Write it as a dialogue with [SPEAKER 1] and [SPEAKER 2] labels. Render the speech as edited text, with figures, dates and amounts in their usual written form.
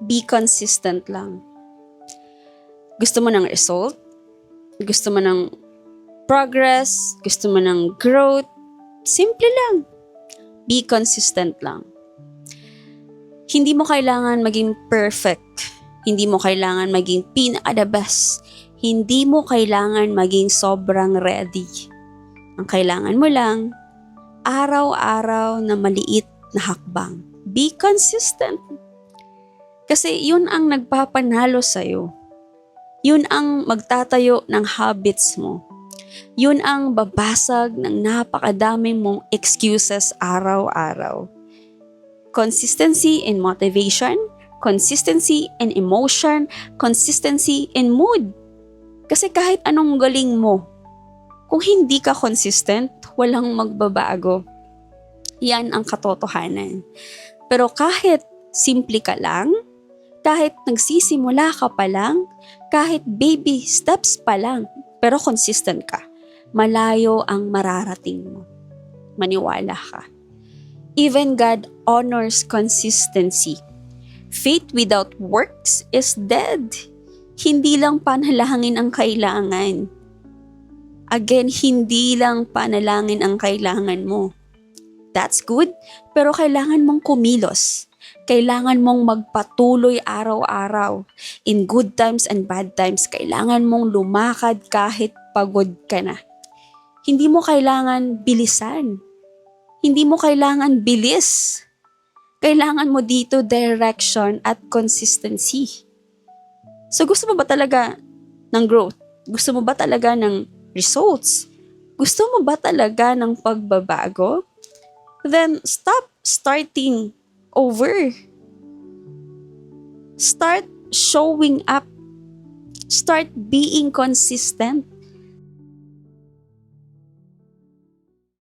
[SPEAKER 1] Be consistent lang. Gusto mo ng result? Gusto mo ng progress? Gusto mo ng growth? Simple lang. Be consistent lang. Hindi mo kailangan maging perfect. Hindi mo kailangan maging pinaka-the best. Hindi mo kailangan maging sobrang ready. Ang kailangan mo lang, araw-araw na maliit na hakbang. Be consistent. Kasi yun ang nagpapanalo sa'yo. Yun ang magtatayo ng habits mo. Yun ang babasag ng napakadami mong excuses araw-araw. Consistency in motivation, consistency in emotion, consistency in mood. Kasi kahit anong galing mo, kung hindi ka consistent, walang magbabago. Yan ang katotohanan. Pero kahit simple ka lang, kahit nagsisimula ka pa lang, kahit baby steps pa lang, pero consistent ka, malayo ang mararating mo. Maniwala ka. Even God honors consistency. Faith without works is dead. Hindi lang panalangin ang kailangan. Again, hindi lang panalangin ang kailangan mo. That's good, pero kailangan mong kumilos. Kailangan mong magpatuloy araw-araw. In good times and bad times, kailangan mong lumakad kahit pagod ka na. Hindi mo kailangan bilisan. Hindi mo kailangan bilis. Kailangan mo dito direction at consistency. So gusto mo ba talaga ng growth? Gusto mo ba talaga ng results? Gusto mo ba talaga ng pagbabago? Then stop starting over. Start showing up. Start being consistent.